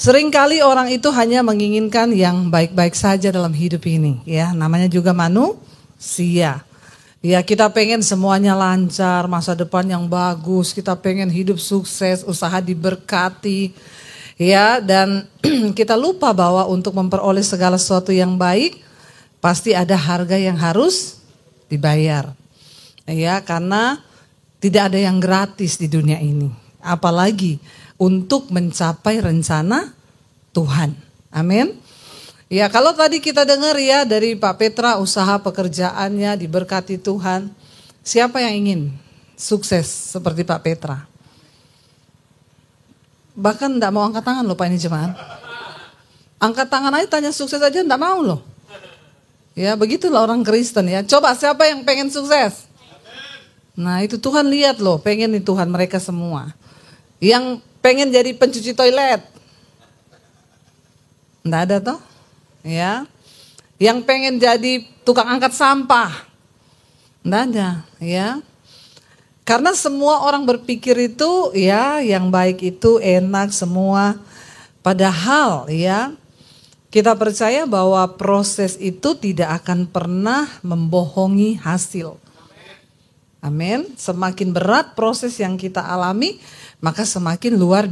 Seringkali orang itu hanya menginginkan yang baik-baik saja dalam hidup ini, ya. Namanya juga manusia. Ya, kita pengen semuanya lancar, masa depan yang bagus, kita pengen hidup sukses, usaha diberkati. Ya, dan kita lupa bahwa untuk memperoleh segala sesuatu yang baik pasti ada harga yang harus dibayar. Ya, karena tidak ada yang gratis di dunia ini. Apalagi untuk mencapai rencana Tuhan. Amin. Ya, kalau tadi kita dengar ya dari Pak Petra, usaha pekerjaannya diberkati Tuhan. Siapa yang ingin sukses seperti Pak Petra? Bahkan enggak mau angkat tangan loh Pak ini jemaat. Angkat tangan aja, tanya sukses aja enggak mau loh. Ya, begitulah orang Kristen ya. Coba siapa yang pengen sukses? Nah, itu Tuhan lihat loh, pengen nih Tuhan mereka semua. Yang pengen jadi pencuci toilet? Enggak ada toh? Ya. Yang pengen jadi tukang angkat sampah? Enggak ada, ya. Karena semua orang berpikir itu ya yang baik itu enak semua. Padahal ya kita percaya bahwa proses itu tidak akan pernah membohongi hasil. Amin. Semakin berat proses yang kita alami, maka semakin luar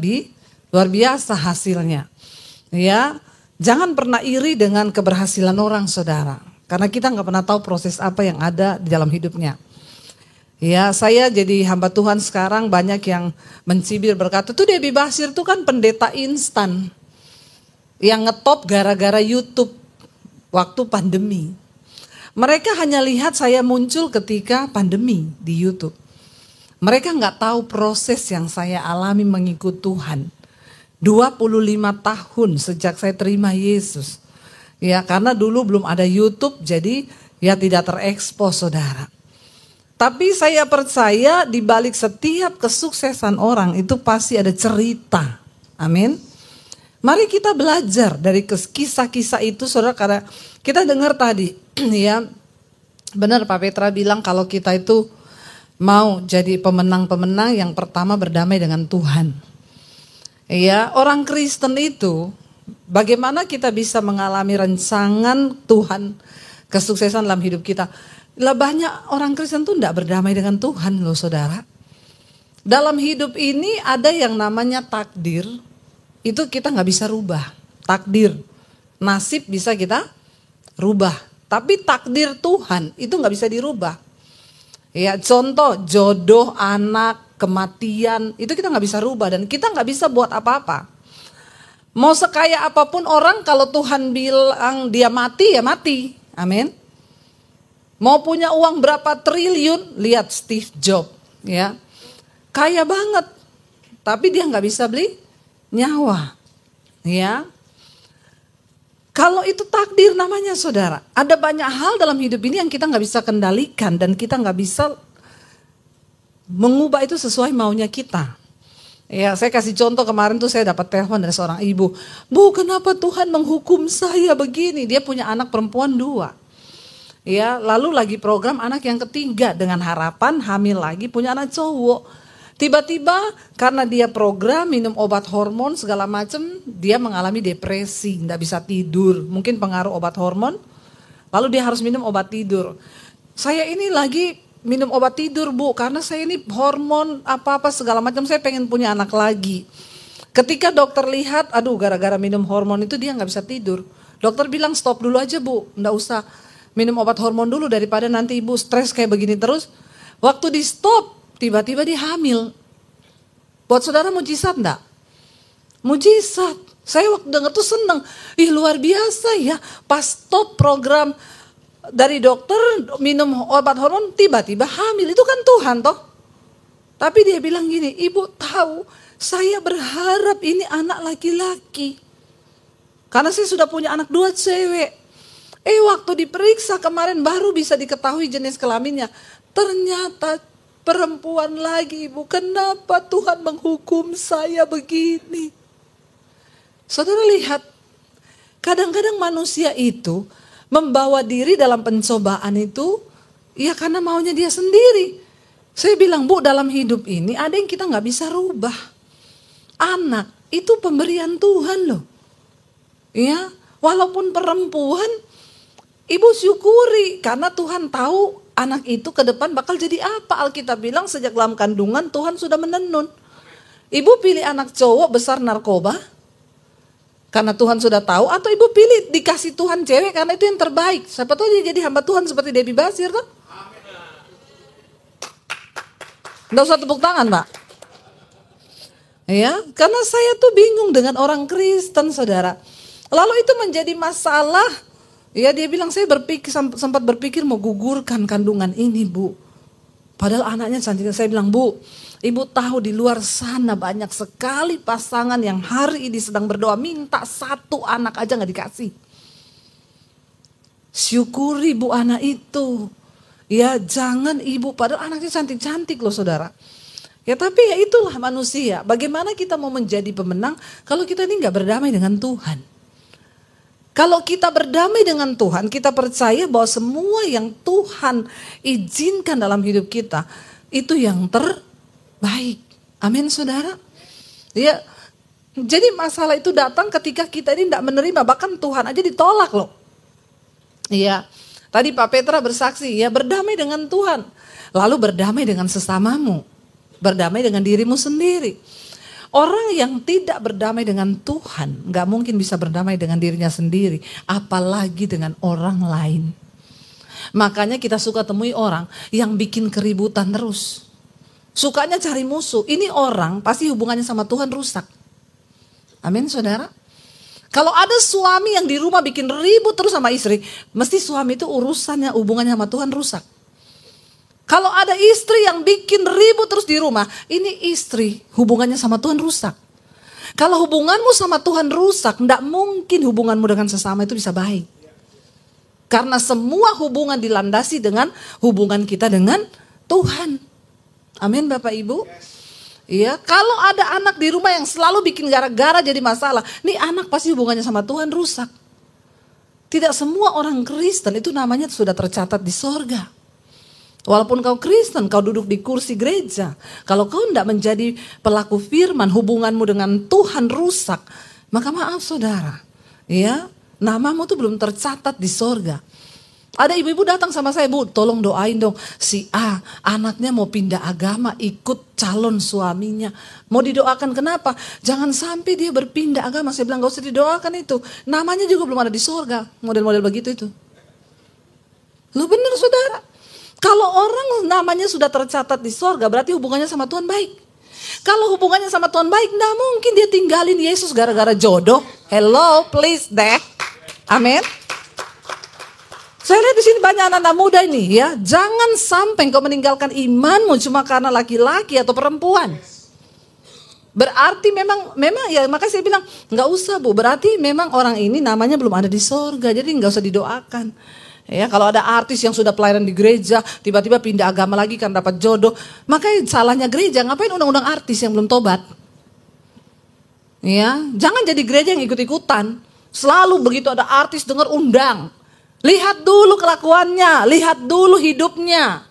biasa hasilnya. Ya, jangan pernah iri dengan keberhasilan orang, saudara. Karena kita nggak pernah tahu proses apa yang ada di dalam hidupnya. Ya, saya jadi hamba Tuhan sekarang banyak yang mencibir berkata, tuh Debbie Basir tuh kan pendeta instan. Yang ngetop gara-gara YouTube waktu pandemi. Mereka hanya lihat saya muncul ketika pandemi di YouTube. Mereka nggak tahu proses yang saya alami mengikut Tuhan. 25 tahun sejak saya terima Yesus. Ya, karena dulu belum ada YouTube jadi ya tidak terekspos, saudara. Tapi saya percaya di balik setiap kesuksesan orang itu pasti ada cerita. Amin. Mari kita belajar dari kisah-kisah itu, saudara, karena kita dengar tadi ya, benar Pak Petra bilang kalau kita itu mau jadi pemenang-pemenang, yang pertama berdamai dengan Tuhan. Ya, orang Kristen itu bagaimana kita bisa mengalami rancangan Tuhan, kesuksesan dalam hidup kita. Lah banyak orang Kristen tuh enggak berdamai dengan Tuhan loh, saudara. Dalam hidup ini ada yang namanya takdir. Itu kita nggak bisa rubah. Takdir, nasib bisa kita rubah. Tapi takdir Tuhan itu nggak bisa dirubah. Ya, contoh jodoh, anak, kematian itu kita nggak bisa rubah dan kita nggak bisa buat apa-apa. Mau sekaya apapun orang, kalau Tuhan bilang dia mati ya mati. Amin. Mau punya uang berapa triliun, lihat Steve Jobs, ya, kaya banget, tapi dia nggak bisa beli nyawa, ya. Kalau itu takdir namanya, saudara. Ada banyak hal dalam hidup ini yang kita nggak bisa kendalikan dan kita nggak bisa mengubah itu sesuai maunya kita. Ya, saya kasih contoh kemarin tuh saya dapat telepon dari seorang ibu, Bu, kenapa Tuhan menghukum saya begini? Dia punya anak perempuan 2. Ya, lalu lagi program anak yang ketiga dengan harapan hamil lagi punya anak cowok. Tiba-tiba karena dia program minum obat hormon segala macam, dia mengalami depresi, tidak bisa tidur, mungkin pengaruh obat hormon. Lalu dia harus minum obat tidur. Saya ini lagi minum obat tidur, Bu, karena saya ini hormon apa-apa segala macam, saya pengen punya anak lagi. Ketika dokter lihat, aduh gara-gara minum hormon itu dia nggak bisa tidur. Dokter bilang stop dulu aja, Bu, nggak usah minum obat hormon dulu daripada nanti ibu stres kayak begini terus. Waktu di stop, tiba-tiba dia hamil. Buat saudara mujizat enggak? Mujizat. Saya waktu dengar tuh seneng. Ih, luar biasa ya. Pas stop program dari dokter minum obat hormon tiba-tiba hamil. Itu kan Tuhan toh. Tapi dia bilang gini, ibu tahu saya berharap ini anak laki-laki. Karena saya sudah punya anak 2 cewek. Waktu diperiksa kemarin baru bisa diketahui jenis kelaminnya. Ternyata perempuan lagi, Ibu. Kenapa Tuhan menghukum saya begini? Saudara lihat, kadang-kadang manusia itu membawa diri dalam pencobaan itu ya karena maunya dia sendiri. Saya bilang, Bu, dalam hidup ini ada yang kita nggak bisa rubah. Anak itu pemberian Tuhan loh. Ya, walaupun perempuan, ibu syukuri karena Tuhan tahu anak itu ke depan bakal jadi apa. Alkitab bilang sejak dalam kandungan Tuhan sudah menenun. Ibu pilih anak cowok besar narkoba karena Tuhan sudah tahu, atau ibu pilih dikasih Tuhan cewek karena itu yang terbaik. Siapa tahu dia jadi hamba Tuhan seperti Debbie Basir tuh. Nggak usah tepuk tangan, Pak. Ya, karena saya tuh bingung dengan orang Kristen, saudara. Lalu itu menjadi masalah. Ya, dia bilang saya sempat berpikir mau gugurkan kandungan ini, Bu. Padahal anaknya cantik. Saya bilang, Bu, ibu tahu di luar sana banyak sekali pasangan yang hari ini sedang berdoa minta satu anak aja nggak dikasih. Syukuri Bu anak itu. Ya jangan ibu, padahal anaknya cantik-cantik loh saudara. Ya tapi ya itulah manusia. Bagaimana kita mau menjadi pemenang kalau kita ini nggak berdamai dengan Tuhan. Kalau kita berdamai dengan Tuhan, kita percaya bahwa semua yang Tuhan izinkan dalam hidup kita itu yang terbaik. Amin saudara. Ya, jadi masalah itu datang ketika kita ini tidak menerima, bahkan Tuhan aja ditolak loh. Iya, tadi Pak Petra bersaksi, ya berdamai dengan Tuhan, lalu berdamai dengan sesamamu, berdamai dengan dirimu sendiri. Orang yang tidak berdamai dengan Tuhan gak mungkin bisa berdamai dengan dirinya sendiri, apalagi dengan orang lain. Makanya kita suka temui orang yang bikin keributan terus. Sukanya cari musuh. Ini orang pasti hubungannya sama Tuhan rusak. Amin saudara. Kalau ada suami yang di rumah bikin ribut terus sama istri, mesti suami itu urusannya hubungannya sama Tuhan rusak. Kalau ada istri yang bikin ribut terus di rumah, ini istri hubungannya sama Tuhan rusak. Kalau hubunganmu sama Tuhan rusak, tidak mungkin hubunganmu dengan sesama itu bisa baik. Karena semua hubungan dilandasi dengan hubungan kita dengan Tuhan. Amin Bapak Ibu. Iya, kalau ada anak di rumah yang selalu bikin gara-gara jadi masalah, nih anak pasti hubungannya sama Tuhan rusak. Tidak semua orang Kristen itu namanya sudah tercatat di sorga. Walaupun kau Kristen, kau duduk di kursi gereja, kalau kau tidak menjadi pelaku firman, hubunganmu dengan Tuhan rusak, maka maaf saudara, ya, namamu tuh belum tercatat di sorga. Ada ibu-ibu datang sama saya, Bu, tolong doain dong, si A, anaknya mau pindah agama, ikut calon suaminya. Mau didoakan kenapa? Jangan sampai dia berpindah agama. Saya bilang, gak usah didoakan itu, namanya juga belum ada di sorga, model-model begitu itu. Lu bener saudara. Kalau orang namanya sudah tercatat di sorga, berarti hubungannya sama Tuhan baik. Kalau hubungannya sama Tuhan baik, tidak mungkin dia tinggalin Yesus gara-gara jodoh. Hello, please deh. Amin. Saya lihat di sini banyak anak-anak muda ini ya. Jangan sampai kau meninggalkan imanmu cuma karena laki-laki atau perempuan. Berarti memang ya, makanya saya bilang nggak usah Bu. Berarti memang orang ini namanya belum ada di sorga, jadi nggak usah didoakan. Ya, kalau ada artis yang sudah pelayanan di gereja, tiba-tiba pindah agama lagi karena dapat jodoh, makanya salahnya gereja, ngapain undang-undang artis yang belum tobat? Ya, jangan jadi gereja yang ikut-ikutan. Selalu begitu ada artis dengar undang. Lihat dulu kelakuannya, lihat dulu hidupnya.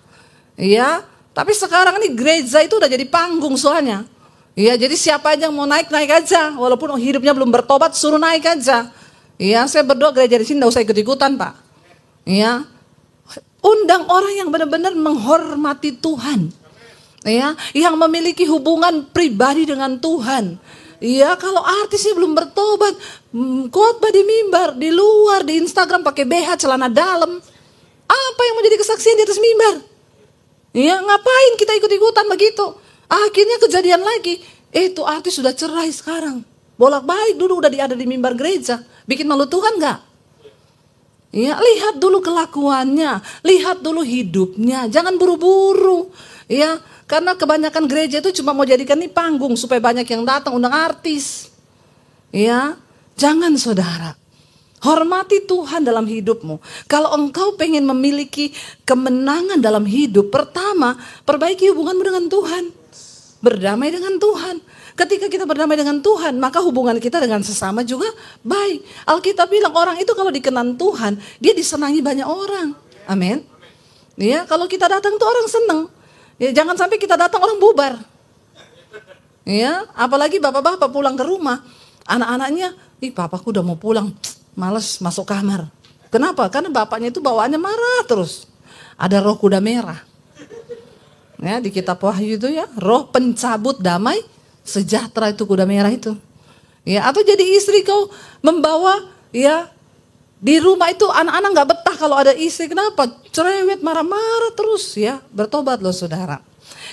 Ya, tapi sekarang ini gereja itu udah jadi panggung soalnya. Ya, jadi siapa aja yang mau naik aja, walaupun hidupnya belum bertobat suruh naik aja. Ya, saya berdoa gereja di sini enggak usah ikut-ikutan, Pak. Ya, undang orang yang benar-benar menghormati Tuhan, ya, yang memiliki hubungan pribadi dengan Tuhan. Ya, kalau artisnya belum bertobat, khotbah di mimbar, di luar, di Instagram pakai BH celana dalam, apa yang menjadi kesaksian di atas mimbar? Ya, ngapain kita ikut-ikutan begitu? Akhirnya kejadian lagi, itu artis sudah cerai sekarang, bolak-balik dulu udah ada di mimbar gereja, bikin malu Tuhan nggak? Ya, lihat dulu kelakuannya, lihat dulu hidupnya, jangan buru-buru. Ya, karena kebanyakan gereja itu cuma mau jadikan ini panggung supaya banyak yang datang undang artis. Ya, jangan saudara. Hormati Tuhan dalam hidupmu. Kalau engkau pengen memiliki kemenangan dalam hidup, pertama, perbaiki hubunganmu dengan Tuhan. Berdamai dengan Tuhan. Ketika kita berdamai dengan Tuhan, maka hubungan kita dengan sesama juga baik. Alkitab bilang orang itu kalau dikenan Tuhan, dia disenangi banyak orang. Amin. Ya, kalau kita datang tuh orang senang. Ya, jangan sampai kita datang orang bubar. Ya, apalagi bapak-bapak pulang ke rumah, anak-anaknya, ih papaku udah mau pulang, males masuk kamar. Kenapa? Karena bapaknya itu bawaannya marah terus. Ada roh kuda merah. Ya, di kitab Wahyu itu ya, roh pencabut damai sejahtera itu kuda merah itu. Ya, atau jadi istri kau membawa ya di rumah itu anak-anak nggak betah kalau ada istri. Kenapa? Cerewet, marah-marah terus ya. Bertobat loh saudara.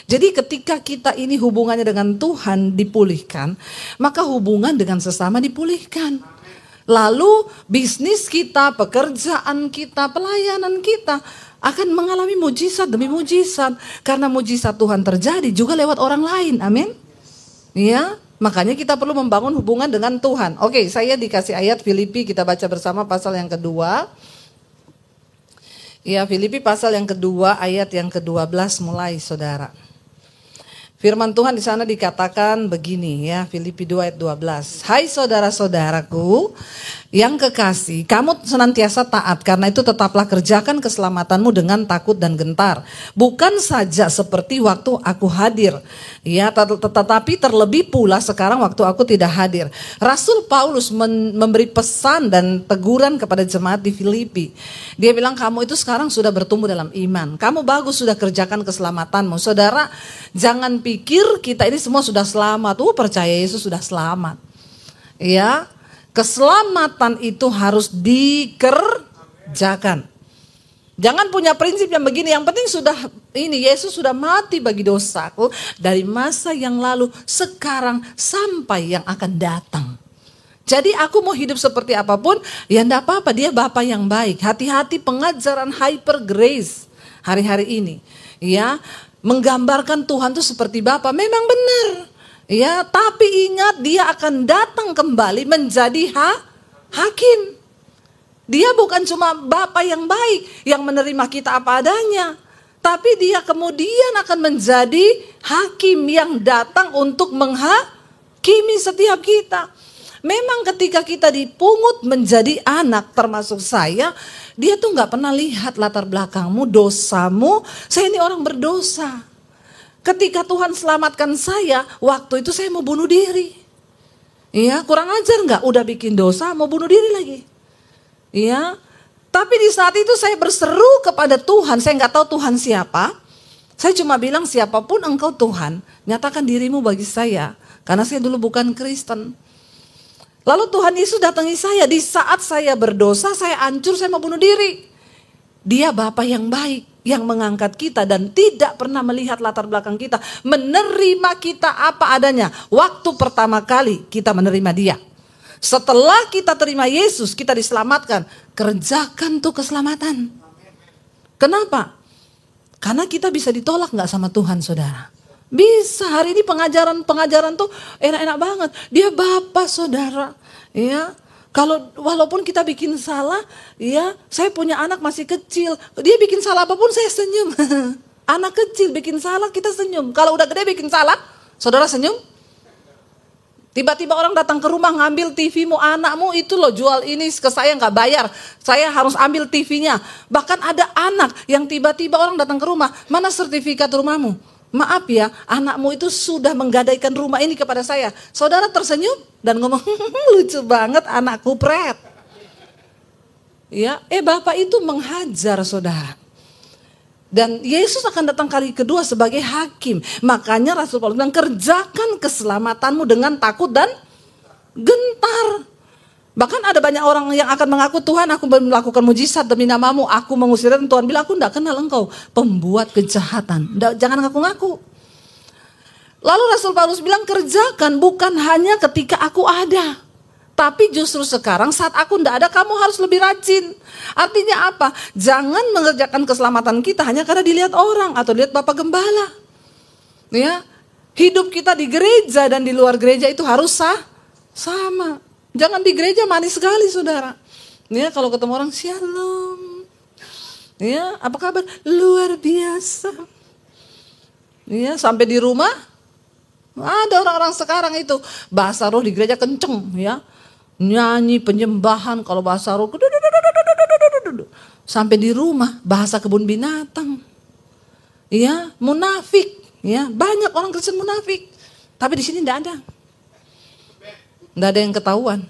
Jadi ketika kita ini hubungannya dengan Tuhan dipulihkan, maka hubungan dengan sesama dipulihkan. Lalu bisnis kita, pekerjaan kita, pelayanan kita akan mengalami mujizat demi mujizat. Karena mujizat Tuhan terjadi juga lewat orang lain. Amin. Ya, makanya kita perlu membangun hubungan dengan Tuhan. Oke, saya dikasih ayat Filipi, kita baca bersama pasal yang kedua. Ya, Filipi pasal yang kedua, ayat yang ke-12 mulai saudara. Firman Tuhan di sana dikatakan begini ya, Filipi 2 ayat 12. Hai saudara-saudaraku yang kekasih, kamu senantiasa taat, karena itu tetaplah kerjakan keselamatanmu dengan takut dan gentar. Bukan saja seperti waktu aku hadir, ya, tetapi terlebih pula sekarang waktu aku tidak hadir. Rasul Paulus memberi pesan dan teguran kepada jemaat di Filipi. Dia bilang kamu itu sekarang sudah bertumbuh dalam iman. Kamu bagus sudah kerjakan keselamatanmu. Saudara, jangan pikir kita ini semua sudah selamat. Percaya Yesus sudah selamat. Ya, keselamatan itu harus dikerjakan. Jangan punya prinsip yang begini, yang penting sudah ini Yesus sudah mati bagi dosaku dari masa yang lalu, sekarang sampai yang akan datang. Jadi aku mau hidup seperti apapun, ya enggak apa-apa, dia Bapa yang baik. Hati-hati pengajaran hyper grace hari-hari ini. Ya, menggambarkan Tuhan itu seperti Bapa, memang benar. Ya, tapi ingat dia akan datang kembali menjadi hakim. Dia bukan cuma Bapa yang baik, yang menerima kita apa adanya. Tapi dia kemudian akan menjadi hakim yang datang untuk menghakimi setiap kita. Memang ketika kita dipungut menjadi anak, termasuk saya, dia tuh gak pernah lihat latar belakangmu, dosamu. Saya ini orang berdosa. Ketika Tuhan selamatkan saya, waktu itu saya mau bunuh diri. Iya, kurang ajar gak? Udah bikin dosa, mau bunuh diri lagi. Iya, tapi di saat itu saya berseru kepada Tuhan. Saya gak tahu Tuhan siapa. Saya cuma bilang siapapun engkau Tuhan, nyatakan dirimu bagi saya. Karena saya dulu bukan Kristen. Lalu Tuhan Yesus datangi saya di saat saya berdosa, saya hancur, saya mau bunuh diri. Dia Bapa yang baik, yang mengangkat kita dan tidak pernah melihat latar belakang kita. Menerima kita apa adanya. Waktu pertama kali kita menerima dia. Setelah kita terima Yesus, kita diselamatkan. Kerjakan tuh keselamatan. Kenapa? Karena kita bisa ditolak gak sama Tuhan saudara? Bisa. Hari ini pengajaran tuh enak-enak banget. Dia Bapa saudara. Ya, kalau walaupun kita bikin salah, ya, saya punya anak masih kecil. Dia bikin salah apapun saya senyum. Anak kecil bikin salah kita senyum. Kalau udah gede bikin salah, saudara senyum. Tiba-tiba orang datang ke rumah ngambil TV-mu, anakmu itu loh jual ini ke saya nggak bayar. Saya harus ambil TV-nya. Bahkan ada anak yang tiba-tiba orang datang ke rumah, mana sertifikat rumahmu? Maaf ya, anakmu itu sudah menggadaikan rumah ini kepada saya. Saudara tersenyum dan ngomong, lucu banget anakku pret. Ya, Bapak itu menghajar saudara. Dan Yesus akan datang kali kedua sebagai hakim. Makanya Rasul Paulus bilang, kerjakan keselamatanmu dengan takut dan gentar. Bahkan ada banyak orang yang akan mengaku, Tuhan aku melakukan mujizat demi namamu, aku mengusir dan Tuhan bilang, aku tidak kenal engkau, pembuat kejahatan. Jangan ngaku-ngaku. Lalu Rasul Paulus bilang, kerjakan bukan hanya ketika aku ada, tapi justru sekarang saat aku tidak ada, kamu harus lebih rajin. Artinya apa? Jangan mengerjakan keselamatan kita hanya karena dilihat orang atau dilihat Bapak Gembala. Ya, hidup kita di gereja dan di luar gereja itu harus sama. Jangan di gereja manis sekali saudara. Ya, kalau ketemu orang shalom. Ya, apa kabar? Luar biasa. Ya, sampai di rumah ada orang-orang sekarang itu bahasa roh di gereja kenceng ya. Nyanyi penyembahan kalau bahasa roh. Sampai di rumah bahasa kebun binatang. Ya, munafik, ya. Banyak orang Kristen munafik. Tapi di sini enggak ada. Enggak ada yang ketahuan.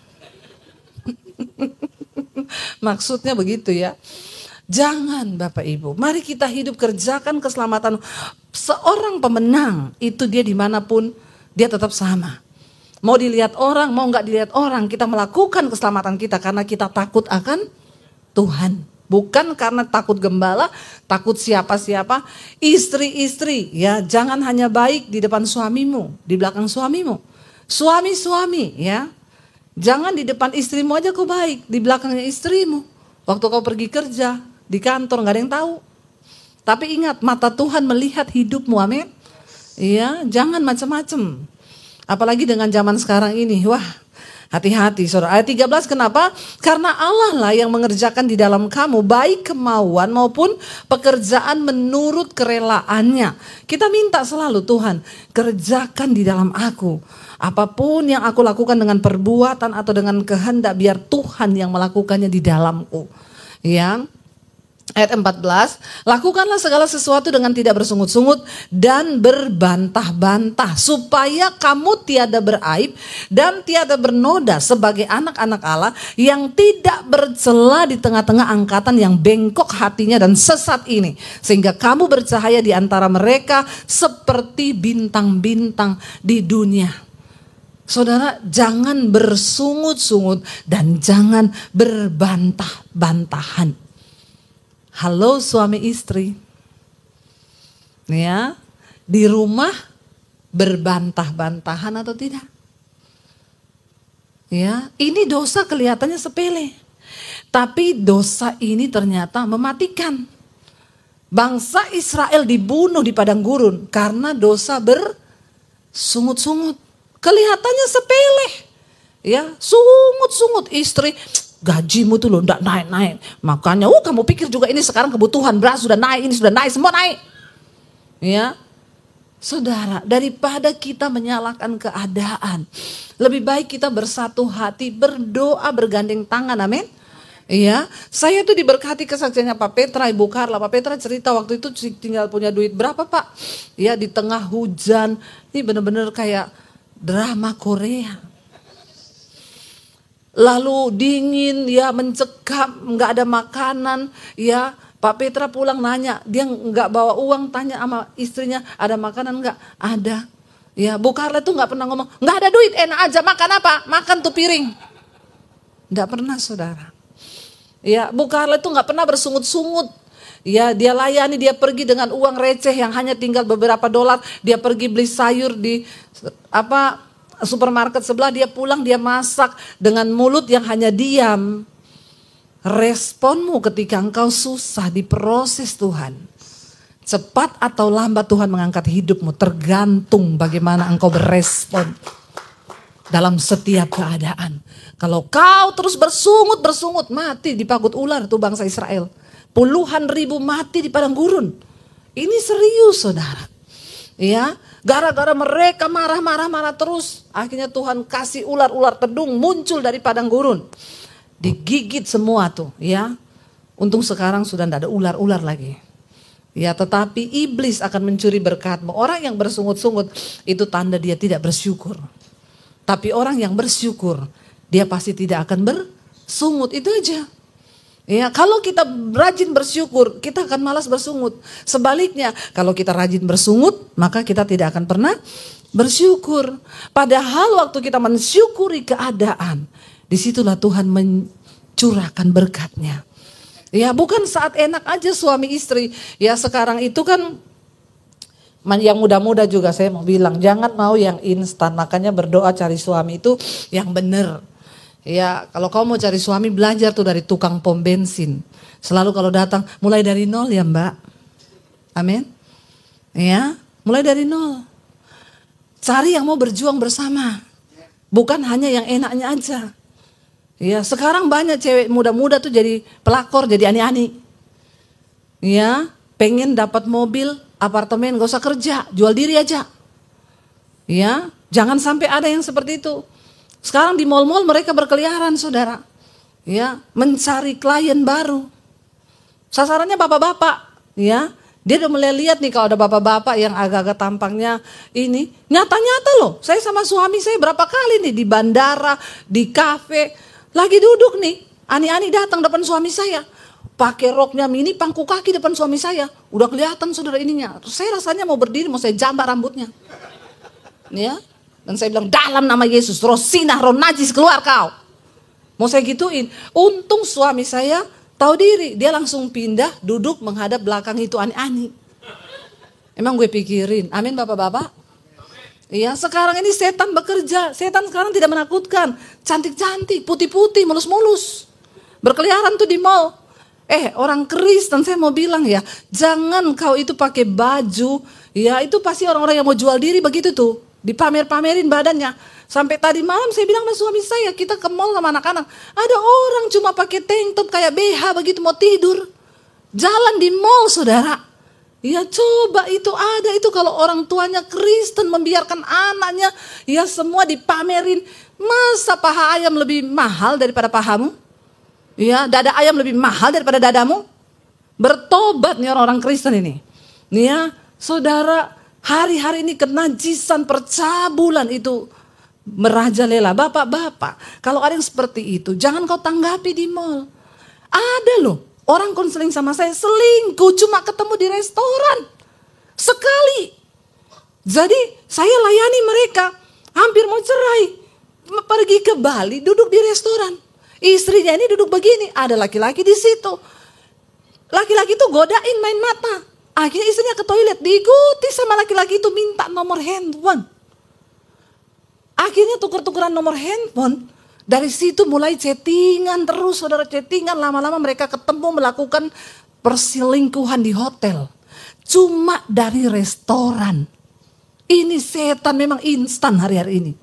Maksudnya begitu ya. Jangan Bapak Ibu, mari kita hidup kerjakan keselamatan. Seorang pemenang itu dia dimanapun dia tetap sama. Mau dilihat orang, mau nggak dilihat orang, kita melakukan keselamatan kita karena kita takut akan Tuhan. Bukan karena takut gembala, takut siapa-siapa. Istri-istri ya, jangan hanya baik di depan suamimu, di belakang suamimu. Suami-suami ya, jangan di depan istrimu aja kau baik, di belakangnya istrimu. Waktu kau pergi kerja, di kantor nggak ada yang tahu. Tapi ingat, mata Tuhan melihat hidupmu, amin. Iya, jangan macam-macam. Apalagi dengan zaman sekarang ini, wah hati-hati saudara. Ayat 13 kenapa? Karena Allah lah yang mengerjakan di dalam kamu baik kemauan maupun pekerjaan menurut kerelaannya. Kita minta selalu Tuhan, kerjakan di dalam aku. Apapun yang aku lakukan dengan perbuatan atau dengan kehendak, biar Tuhan yang melakukannya di dalamku. Ya. Ayat 14, lakukanlah segala sesuatu dengan tidak bersungut-sungut dan berbantah-bantah, supaya kamu tiada beraib dan tiada bernoda sebagai anak-anak Allah yang tidak bercela di tengah-tengah angkatan yang bengkok hatinya dan sesat ini. Sehingga kamu bercahaya di antara mereka seperti bintang-bintang di dunia. Saudara, jangan bersungut-sungut dan jangan berbantah-bantahan. Halo suami istri, ya, di rumah berbantah-bantahan atau tidak? Ya, ini dosa kelihatannya sepele, tapi dosa ini ternyata mematikan. Bangsa Israel dibunuh di padang gurun karena dosa bersungut-sungut. Kelihatannya sepele, ya, sungut-sungut istri. Gajimu tuh loh enggak naik-naik. Makanya kamu pikir juga ini sekarang kebutuhan beras sudah naik, ini sudah naik, semua naik. Ya. Saudara, daripada kita menyalahkan keadaan, lebih baik kita bersatu hati, berdoa, bergandeng tangan, amin. Iya, saya tuh diberkati kesaksiannya Pak Petra, Ibu Karla. Pak Petra cerita waktu itu tinggal punya duit berapa Pak? Ya, di tengah hujan, ini benar-benar kayak drama Korea. Lalu dingin ya, mencekam, nggak ada makanan ya. Pak Petra pulang nanya, dia nggak bawa uang, tanya sama istrinya, ada makanan nggak? Ada. Ya, Bu Karla tuh nggak pernah ngomong, nggak ada duit, enak aja, makan apa? Makan tuh piring. Nggak pernah saudara. Ya, Bu Karla tuh nggak pernah bersungut-sungut. Ya, dia layani, dia pergi dengan uang receh yang hanya tinggal beberapa dolar. Dia pergi beli sayur di supermarket sebelah, dia pulang, dia masak dengan mulut yang hanya diam. Responmu ketika engkau susah diproses Tuhan, cepat atau lambat Tuhan mengangkat hidupmu, tergantung bagaimana engkau berespon dalam setiap keadaan. Kalau kau terus bersungut, mati dipagut ular tuh bangsa Israel. Puluhan ribu mati di padang gurun. Ini serius saudara. Ya, gara-gara mereka marah terus, akhirnya Tuhan kasih ular-ular tedung muncul dari padang gurun. Digigit semua tuh, ya. Untung sekarang sudah tidak ada ular-ular lagi. Ya, tetapi iblis akan mencuri berkatmu. Orang yang bersungut-sungut itu tanda dia tidak bersyukur. Tapi orang yang bersyukur, dia pasti tidak akan bersungut, itu aja. Ya, kalau kita rajin bersyukur, kita akan malas bersungut. Sebaliknya, kalau kita rajin bersungut, maka kita tidak akan pernah bersyukur. Padahal waktu kita mensyukuri keadaan, disitulah Tuhan mencurahkan berkatnya. Ya, bukan saat enak aja suami istri. Ya, sekarang itu kan yang muda-muda juga saya mau bilang, jangan mau yang instan. Makanya berdoa cari suami itu yang benar. Ya, kalau kau mau cari suami, belajar tuh dari tukang pom bensin. Selalu kalau datang, mulai dari nol ya Mbak. Amin. Ya, mulai dari nol. Cari yang mau berjuang bersama. Bukan hanya yang enaknya aja. Ya, sekarang banyak cewek muda-muda tuh jadi pelakor, jadi ani-ani. Ya, pengen dapat mobil, apartemen, gak usah kerja, jual diri aja. Ya, jangan sampai ada yang seperti itu. Sekarang di mal-mal mereka berkeliaran saudara. Ya, mencari klien baru. Sasarannya bapak-bapak, ya, Dia udah mulai lihat nih kalau ada bapak-bapak yang agak-agak tampangnya ini. Nyata-nyata loh, saya sama suami saya berapa kali nih di bandara, di kafe. Lagi duduk nih, ani-ani datang depan suami saya. Pakai roknya mini, pangku kaki depan suami saya. Udah kelihatan saudara ininya. Saya rasanya mau berdiri, mau saya jambar rambutnya. Ya, dan saya bilang dalam nama Yesus, roh sinah, roh najis keluar kau. Mau saya gituin. Untung suami saya tahu diri, dia langsung pindah, duduk menghadap belakang itu ani-ani. Emang gue pikirin, amin bapak-bapak? Iya, sekarang ini setan bekerja. Setan sekarang tidak menakutkan. Cantik-cantik, putih-putih, mulus-mulus. Berkeliaran tuh di mall. Orang Kristen saya mau bilang ya, jangan kau itu pakai baju. Ya itu pasti orang-orang yang mau jual diri begitu tuh. Dipamer-pamerin badannya. Sampai tadi malam saya bilang sama suami saya, kita ke mall sama anak-anak. Ada orang cuma pakai tank top kayak BH begitu mau tidur. Jalan di mall saudara. Ya coba itu ada itu kalau orang tuanya Kristen membiarkan anaknya. Ya semua dipamerin. Masa paha ayam lebih mahal daripada pahamu? Ya dada ayam lebih mahal daripada dadamu? Bertobat nih orang-orang Kristen ini. Nih ya saudara, hari-hari ini kenajisan percabulan itu merajalela. Bapak-bapak, kalau ada yang seperti itu, jangan kau tanggapi di mall. Ada loh, orang konseling sama saya selingkuh cuma ketemu di restoran. Sekali. Jadi saya layani mereka, hampir mau cerai. Pergi ke Bali, duduk di restoran. Istrinya ini duduk begini, ada laki-laki di situ. Laki-laki itu godain main mata. Akhirnya istrinya ke toilet, diikuti sama laki-laki itu minta nomor handphone. Akhirnya tuker-tukeran nomor handphone. Dari situ mulai chattingan terus, saudara, chattingan. Lama-lama mereka ketemu melakukan perselingkuhan di hotel. Cuma dari restoran. Ini setan memang instan hari-hari ini.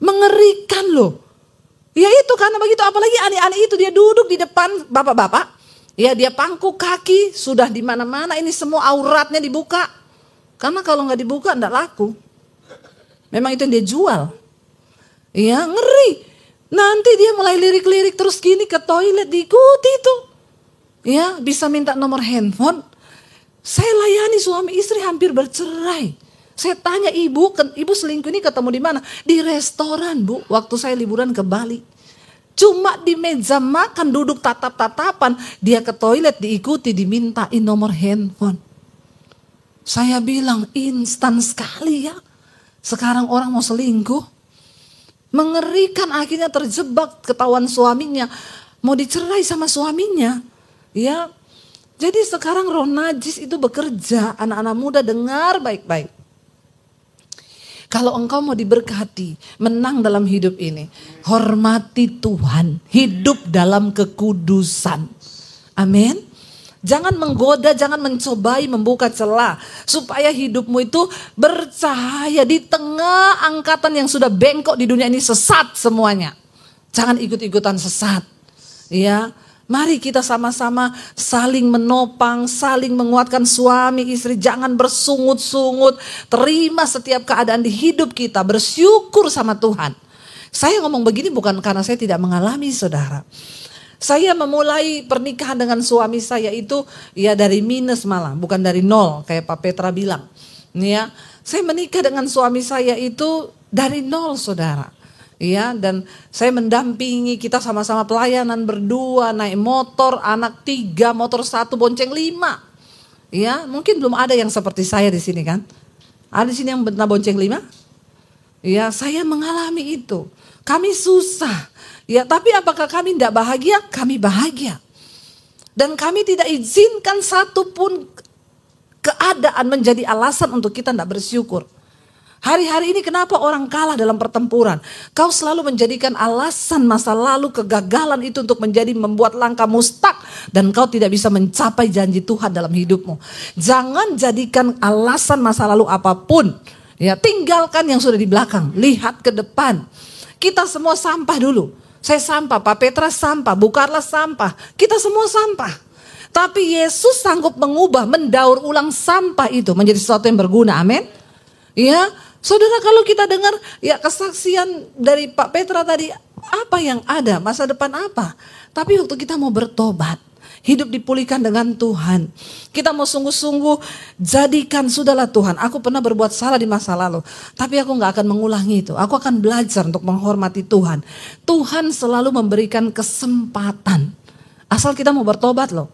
Mengerikan loh. Ya itu karena begitu, apalagi aneh-aneh itu dia duduk di depan bapak-bapak. Ya dia pangku kaki, sudah di mana-mana ini semua auratnya dibuka. Karena kalau nggak dibuka enggak laku. Memang itu yang dia jual. Ya ngeri. Nanti dia mulai lirik-lirik terus gini ke toilet diikuti itu. Ya bisa minta nomor handphone. Saya layani suami istri hampir bercerai. Saya tanya ibu selingkuh ini ketemu di mana? Di restoran bu, waktu saya liburan ke Bali. Cuma di meja makan duduk tatap-tatapan. Dia ke toilet diikuti dimintain nomor handphone. Saya bilang instan sekali ya. Sekarang orang mau selingkuh. Mengerikan, akhirnya terjebak ketahuan suaminya. Mau dicerai sama suaminya. Ya. Jadi sekarang roh najis itu bekerja. Anak-anak muda dengar baik-baik. Kalau engkau mau diberkati, menang dalam hidup ini. Hormati Tuhan. Hidup dalam kekudusan. Amin. Jangan menggoda, jangan mencobai membuka celah. Supaya hidupmu itu bercahaya di tengah angkatan yang sudah bengkok di dunia ini, sesat semuanya. Jangan ikut-ikutan sesat. Ya, mari kita sama-sama saling menopang, saling menguatkan suami istri. Jangan bersungut-sungut. Terima setiap keadaan di hidup kita. Bersyukur sama Tuhan. Saya ngomong begini bukan karena saya tidak mengalami saudara. Saya memulai pernikahan dengan suami saya itu ya dari minus malah, bukan dari nol kayak Pak Petra bilang. Ya, saya menikah dengan suami saya itu dari nol saudara. Ya, dan saya mendampingi, kita sama-sama pelayanan berdua, naik motor, anak 3, motor 1, bonceng 5. Ya, mungkin belum ada yang seperti saya di sini kan. Ada di sini yang pernah bonceng 5? Ya, saya mengalami itu. Kami susah. Ya, tapi apakah kami tidak bahagia? Kami bahagia. Dan kami tidak izinkan satupun keadaan menjadi alasan untuk kita tidak bersyukur. Hari-hari ini kenapa orang kalah dalam pertempuran? Kau selalu menjadikan alasan masa lalu, kegagalan itu untuk membuat langkah mustak. Dan kau tidak bisa mencapai janji Tuhan dalam hidupmu. Jangan jadikan alasan masa lalu apapun. Ya, tinggalkan yang sudah di belakang. Lihat ke depan. Kita semua sampah dulu. Saya sampah, Pak Petra sampah, Bu Karla sampah. Kita semua sampah. Tapi Yesus sanggup mengubah, mendaur ulang sampah itu menjadi sesuatu yang berguna. Amin. Ya, saudara, kalau kita dengar ya kesaksian dari Pak Petra tadi, apa yang ada, masa depan apa. Tapi waktu kita mau bertobat, Hidup dipulihkan dengan Tuhan. Kita mau sungguh-sungguh jadikan, sudahlah Tuhan, aku pernah berbuat salah di masa lalu. Tapi aku gak akan mengulangi itu. Aku akan belajar untuk menghormati Tuhan. Tuhan selalu memberikan kesempatan. Asal kita mau bertobat loh.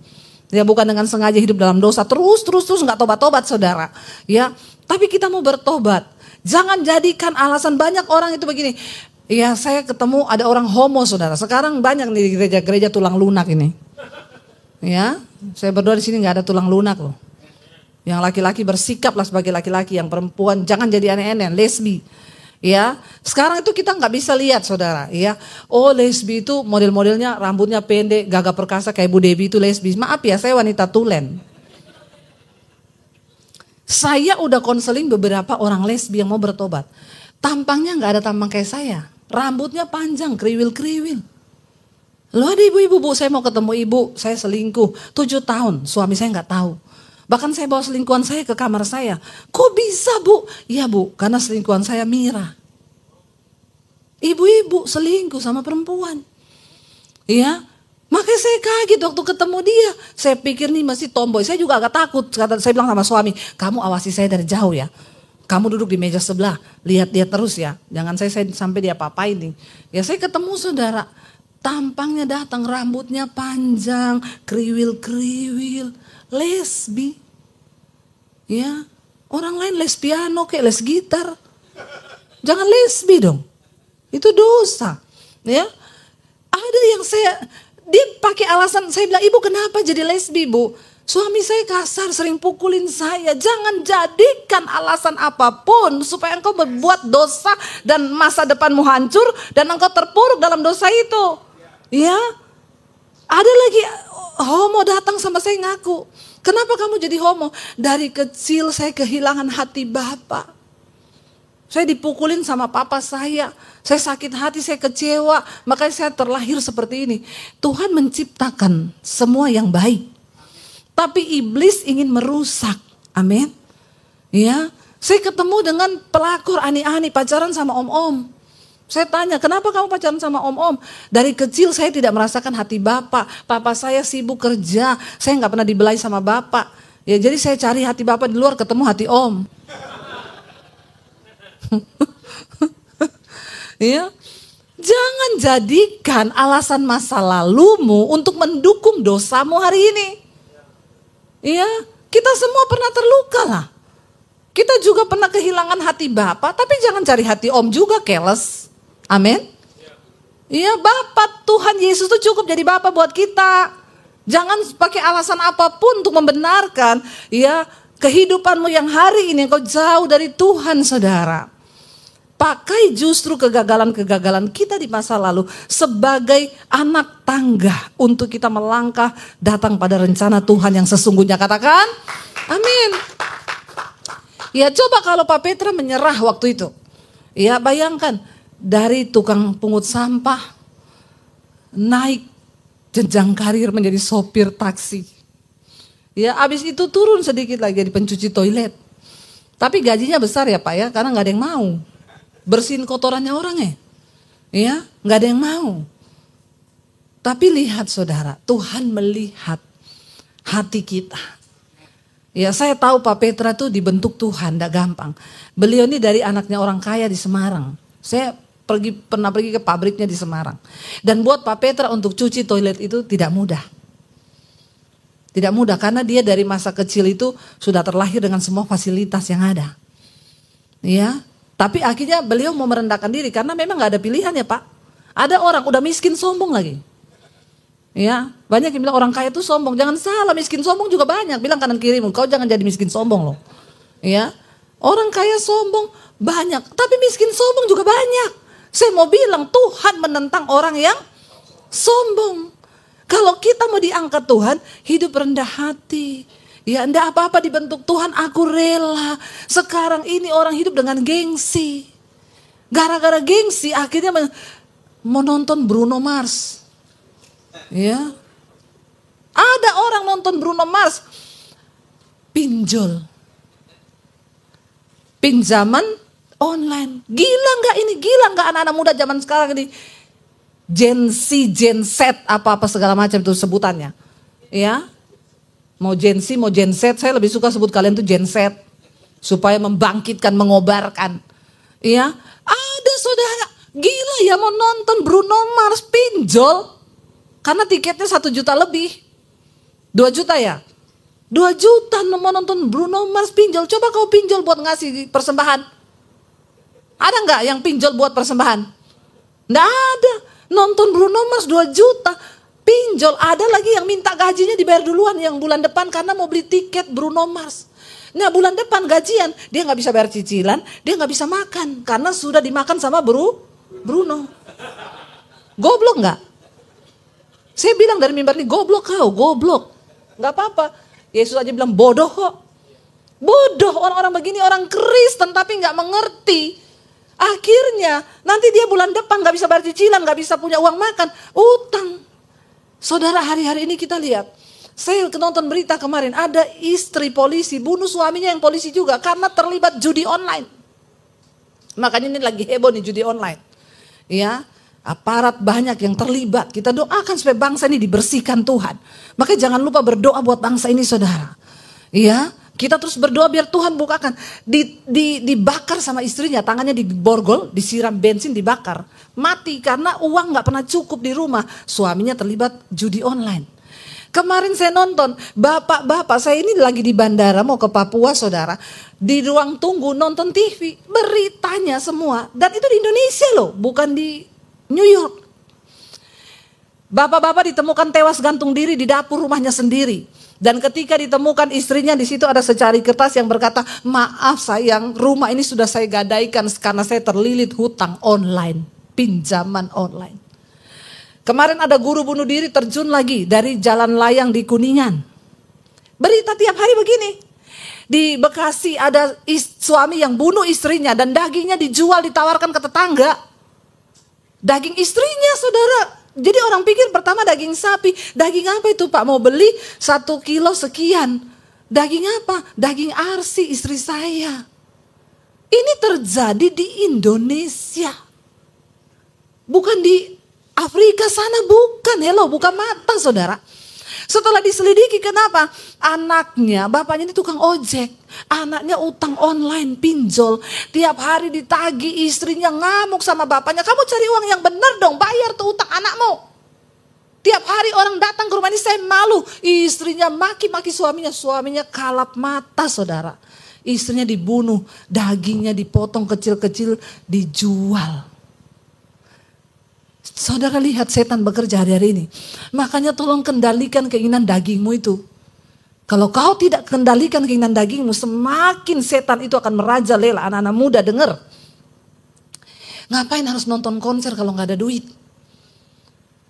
Ya, bukan dengan sengaja hidup dalam dosa terus gak tobat-tobat saudara. Ya, tapi kita mau bertobat. Jangan jadikan alasan, banyak orang itu begini. Ya, saya ketemu ada orang homo saudara. Sekarang banyak di gereja-gereja tulang lunak ini. Ya, saya berdoa di sini nggak ada tulang lunak loh. Yang laki-laki bersikaplah sebagai laki-laki, yang perempuan jangan jadi aneh-aneh, lesbi. Ya, sekarang itu kita nggak bisa lihat saudara. Ya, oh lesbi itu model-modelnya rambutnya pendek, gagah perkasa kayak Bu Debbie itu lesbi. Maaf ya, saya wanita tulen. Saya udah konseling beberapa orang lesbi yang mau bertobat. Tampangnya nggak ada tampang kayak saya. Rambutnya panjang, kriwil-kriwil. Loh ada ibu-ibu, Bu, saya mau ketemu ibu, saya selingkuh 7 tahun, suami saya nggak tahu. Bahkan saya bawa selingkuhan saya ke kamar saya. Kok bisa, Bu? Iya, Bu, karena selingkuhan saya Mira. Ibu-ibu selingkuh sama perempuan. Iya, makanya saya kaget waktu ketemu dia. Saya pikir nih masih tomboy, saya juga agak takut. Saya bilang sama suami, kamu awasi saya dari jauh ya. Kamu duduk di meja sebelah, lihat dia terus ya. Jangan saya sampai dia apa-apain nih. Ya saya ketemu saudara, tampangnya datang, rambutnya panjang, kriwil-kriwil, lesbi. Ya, orang lain les piano kayak les gitar. Jangan lesbi dong. Itu dosa. Ya. Ada yang dia pakai alasan, saya bilang, ibu kenapa jadi lesbi, Bu? Suami saya kasar, sering pukulin saya. Jangan jadikan alasan apapun supaya engkau berbuat dosa dan masa depanmu hancur dan engkau terpuruk dalam dosa itu. Ya, ada lagi homo datang sama saya ngaku. Kenapa kamu jadi homo? Dari kecil saya kehilangan hati Bapak. Saya dipukulin sama papa saya sakit hati, saya kecewa, makanya saya terlahir seperti ini. Tuhan menciptakan semua yang baik. Tapi iblis ingin merusak. Amin. Ya, saya ketemu dengan pelakor ani-ani pacaran sama om-om. Saya tanya, kenapa kamu pacaran sama om-om? Dari kecil saya tidak merasakan hati Bapak. Papa saya sibuk kerja, saya nggak pernah dibelai sama Bapak. Ya, jadi saya cari hati Bapak di luar, ketemu hati om. Ya, jangan jadikan alasan masa lalumu untuk mendukung dosamu hari ini. Iya, kita semua pernah terluka lah. Kita juga pernah kehilangan hati Bapak, tapi jangan cari hati Om juga, keles. Amin. Iya, Bapak Tuhan Yesus itu cukup jadi Bapak buat kita. Jangan pakai alasan apapun untuk membenarkan ya kehidupanmu yang hari ini engkau jauh dari Tuhan, saudara. Pakai justru kegagalan-kegagalan kita di masa lalu sebagai anak tangga untuk kita melangkah datang pada rencana Tuhan yang sesungguhnya. Katakan, amin. Ya coba kalau Pak Petra menyerah waktu itu. Ya bayangkan dari tukang pungut sampah naik jenjang karir menjadi sopir taksi. Ya abis itu turun sedikit lagi jadi pencuci toilet. Tapi gajinya besar ya Pak ya, karena gak ada yang mau. Bersihin kotorannya orang ya, nggak ada yang mau. Tapi lihat saudara, Tuhan melihat hati kita. Ya saya tahu Pak Petra tuh dibentuk Tuhan, nggak gampang. Beliau ini dari anaknya orang kaya di Semarang. Saya pernah pergi ke pabriknya di Semarang. Dan buat Pak Petra untuk cuci toilet itu tidak mudah. Tidak mudah karena dia dari masa kecil itu sudah terlahir dengan semua fasilitas yang ada. Ya. Tapi akhirnya beliau mau merendahkan diri karena memang gak ada pilihan ya Pak. Ada orang udah miskin sombong lagi. Ya, banyak yang bilang orang kaya itu sombong. Jangan salah, miskin sombong juga banyak. Bilang kanan kirimu, kau jangan jadi miskin sombong loh. Ya, orang kaya sombong banyak, tapi miskin sombong juga banyak. Saya mau bilang Tuhan menentang orang yang sombong. Kalau kita mau diangkat Tuhan, hidup rendah hati. Ya enggak apa-apa dibentuk Tuhan, aku rela. Sekarang ini orang hidup dengan gengsi. Gara-gara gengsi akhirnya mau nonton Bruno Mars. Ya. Ada orang nonton Bruno Mars. Pinjol. Pinjaman online. Gila enggak ini? Gila enggak anak-anak muda zaman sekarang ini? Gen Z, Gen Z, apa-apa segala macam itu sebutannya. Ya, mau Gen Z, mau Gen Z, saya lebih suka sebut kalian tuh Gen Z. Supaya membangkitkan, mengobarkan. Ya, ada saudara, gila ya mau nonton Bruno Mars, pinjol. Karena tiketnya 1 juta lebih. 2 juta ya? 2 juta mau nonton Bruno Mars, pinjol. Coba kau pinjol buat ngasih persembahan. Ada nggak yang pinjol buat persembahan? Nggak ada. Nonton Bruno Mars 2 juta. Pinjol, ada lagi yang minta gajinya dibayar duluan yang bulan depan karena mau beli tiket Bruno Mars. Nah bulan depan gajian, dia nggak bisa bayar cicilan, dia nggak bisa makan karena sudah dimakan sama Bruno. Goblok nggak? Saya bilang dari mimbar ini, goblok kau, goblok. Nggak apa-apa, Yesus aja bilang bodoh kok. Bodoh orang-orang begini, orang Kristen tapi nggak mengerti. Akhirnya nanti dia bulan depan nggak bisa bayar cicilan, nggak bisa punya uang makan, utang. Saudara, hari-hari ini kita lihat, saya nonton berita kemarin, ada istri polisi bunuh suaminya yang polisi juga karena terlibat judi online. Makanya ini lagi heboh nih judi online. Ya, aparat banyak yang terlibat. Kita doakan supaya bangsa ini dibersihkan Tuhan. Makanya jangan lupa berdoa buat bangsa ini saudara. Ya, kita terus berdoa biar Tuhan bukakan. Dibakar sama istrinya, tangannya diborgol, disiram bensin, dibakar. Mati karena uang gak pernah cukup di rumah. Suaminya terlibat judi online. Kemarin saya nonton, bapak-bapak, saya ini lagi di bandara mau ke Papua saudara. Di ruang tunggu nonton TV, beritanya semua. Dan itu di Indonesia loh, bukan di New York. Bapak-bapak ditemukan tewas gantung diri di dapur rumahnya sendiri. Dan ketika ditemukan istrinya, di situ ada secari kertas yang berkata, maaf sayang, rumah ini sudah saya gadaikan karena saya terlilit hutang online. Pinjaman online. Kemarin ada guru bunuh diri terjun lagi dari jalan layang di Kuningan. Berita tiap hari begini. Di Bekasi ada suami yang bunuh istrinya dan dagingnya dijual, ditawarkan ke tetangga. Daging istrinya saudara. Jadi orang pikir pertama daging sapi. Daging apa itu Pak? Mau beli 1 kilo sekian. Daging apa? Daging arsi istri saya. Ini terjadi di Indonesia. Bukan di Afrika sana, bukan. Hello, buka mata saudara. Setelah diselidiki kenapa? Anaknya, bapaknya ini tukang ojek. Anaknya utang online, pinjol. Tiap hari ditagih, istrinya ngamuk sama bapaknya. Kamu cari uang yang benar dong, bayar tuh utang anakmu. Tiap hari orang datang ke rumah ini, saya malu. Istrinya maki-maki suaminya. Suaminya kalap mata saudara. Istrinya dibunuh, dagingnya dipotong kecil-kecil, dijual. Saudara lihat setan bekerja hari-hari ini. Makanya tolong kendalikan keinginan dagingmu itu. Kalau kau tidak kendalikan keinginan dagingmu, semakin setan itu akan merajalela. Anak-anak muda dengar. Ngapain harus nonton konser kalau gak ada duit?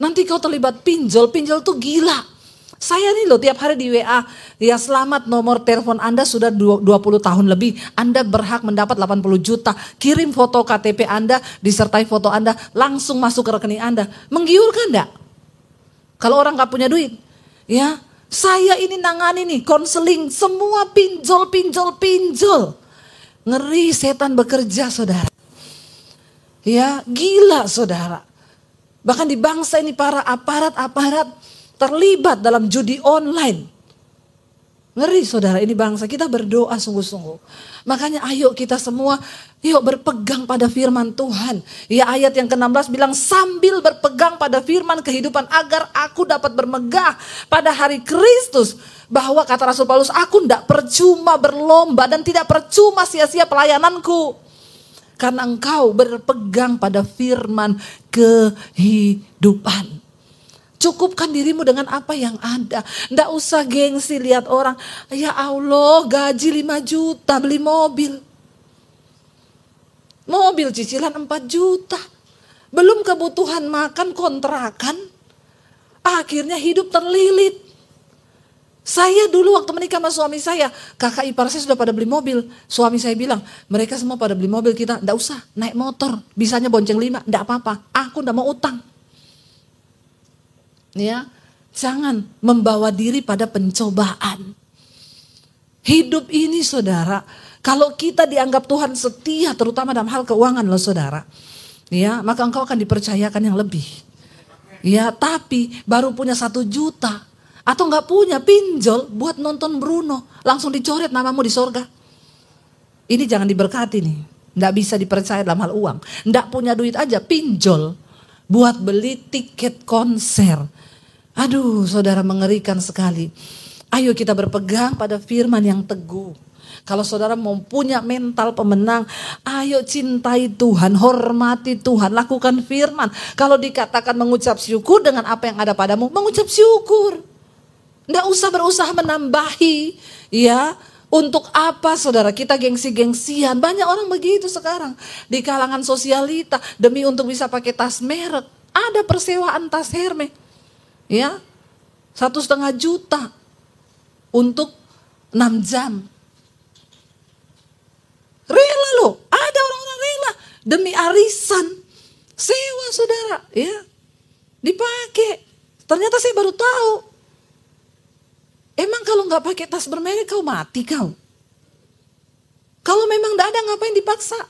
Nanti kau terlibat pinjol. Pinjol tuh gila. Saya nih loh tiap hari di WA, ya selamat nomor telepon Anda sudah 20 tahun lebih. Anda berhak mendapat 80 juta. Kirim foto KTP Anda, disertai foto Anda, langsung masuk ke rekening Anda. Menggiurkan enggak? Kalau orang gak punya duit. Ya, saya ini nangani nih, konseling, semua pinjol. Ngeri setan bekerja saudara. Ya, gila saudara. Bahkan di bangsa ini para aparat terlibat dalam judi online. Ngeri saudara, ini bangsa kita berdoa sungguh-sungguh. Makanya ayo kita semua, yuk berpegang pada firman Tuhan. Ya ayat yang ke-16 bilang sambil berpegang pada firman kehidupan agar aku dapat bermegah pada hari Kristus. Bahwa kata Rasul Paulus, aku tidak percuma berlomba dan tidak percuma sia-sia pelayananku. Karena engkau berpegang pada firman kehidupan. Cukupkan dirimu dengan apa yang ada. Nggak usah gengsi lihat orang. Ya Allah gaji 5 juta beli mobil. Mobil cicilan 4 juta. Belum kebutuhan makan kontrakan. Akhirnya hidup terlilit. Saya dulu waktu menikah sama suami saya. Kakak ipar saya sudah pada beli mobil. Suami saya bilang mereka semua pada beli mobil, kita nggak usah naik motor. Bisanya bonceng 5, nggak apa-apa. Aku nggak mau utang. Ya, jangan membawa diri pada pencobaan. Hidup ini saudara, kalau kita dianggap Tuhan setia terutama dalam hal keuangan loh saudara. Ya, maka engkau akan dipercayakan yang lebih. Ya, tapi baru punya 1 juta. Atau nggak punya, pinjol buat nonton Bruno. Langsung dicoret namamu di sorga. Ini jangan diberkati nih. Nggak bisa dipercaya dalam hal uang. Nggak punya duit aja, pinjol buat beli tiket konser. Aduh, saudara, mengerikan sekali. Ayo kita berpegang pada firman yang teguh. Kalau saudara mau punya mental pemenang, ayo cintai Tuhan, hormati Tuhan, lakukan firman. Kalau dikatakan mengucap syukur dengan apa yang ada padamu, mengucap syukur. Nggak usah berusaha menambahi, ya. Untuk apa saudara kita gengsi-gengsian? Banyak orang begitu sekarang. Di kalangan sosialita, demi untuk bisa pakai tas merek. Ada persewaan tas Hermes. Ya, 1,5 juta untuk 6 jam. Rela loh, ada orang-orang rela. Demi arisan, sewa saudara. Ya, dipakai. Ternyata saya baru tahu. Emang kalau nggak pakai tas bermerek kau mati kau? Kalau memang nggak ada ngapain dipaksa?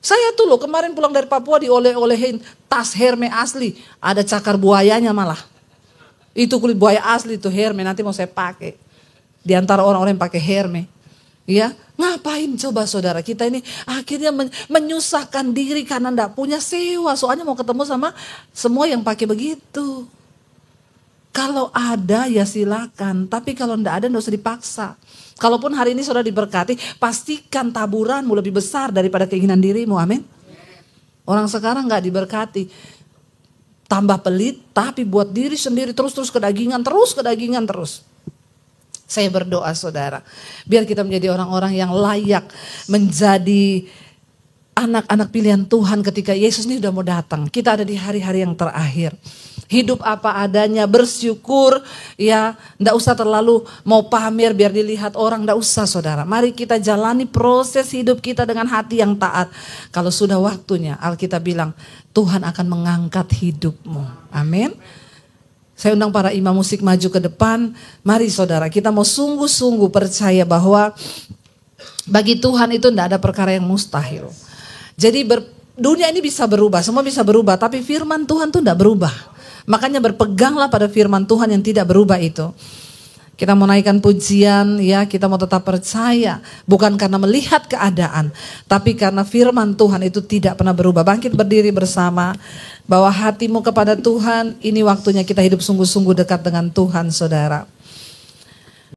Saya tuh loh kemarin pulang dari Papua dioleh-olehin tas Hermes asli. Ada cakar buayanya malah. Itu kulit buaya asli tuh Hermes, nanti mau saya pakai. Di antara orang-orang yang pakai Hermes. Ya, ngapain coba saudara kita ini akhirnya menyusahkan diri karena nggak punya sewa. Soalnya mau ketemu sama semua yang pakai begitu. Kalau ada ya silakan, tapi kalau enggak ada enggak usah dipaksa. Kalaupun hari ini saudara diberkati, pastikan taburanmu lebih besar daripada keinginan dirimu, amin. Orang sekarang enggak diberkati, tambah pelit, tapi buat diri sendiri terus kedagingan terus. Saya berdoa saudara, biar kita menjadi orang-orang yang layak menjadi anak-anak pilihan Tuhan ketika Yesus ini sudah mau datang. Kita ada di hari-hari yang terakhir. Hidup apa adanya, bersyukur, ya, ndak usah terlalu mau pamer biar dilihat orang, ndak usah saudara. Mari kita jalani proses hidup kita dengan hati yang taat. Kalau sudah waktunya, Alkitab bilang, Tuhan akan mengangkat hidupmu. Amin. Saya undang para imam musik maju ke depan. Mari saudara, kita mau sungguh-sungguh percaya bahwa bagi Tuhan itu ndak ada perkara yang mustahil. Jadi dunia ini bisa berubah, semua bisa berubah, tapi firman Tuhan tuh ndak berubah. Makanya berpeganglah pada firman Tuhan yang tidak berubah itu. Kita mau naikkan pujian, ya, kita mau tetap percaya. Bukan karena melihat keadaan, tapi karena firman Tuhan itu tidak pernah berubah. Bangkit berdiri bersama, bawa hatimu kepada Tuhan. Ini waktunya kita hidup sungguh-sungguh dekat dengan Tuhan saudara.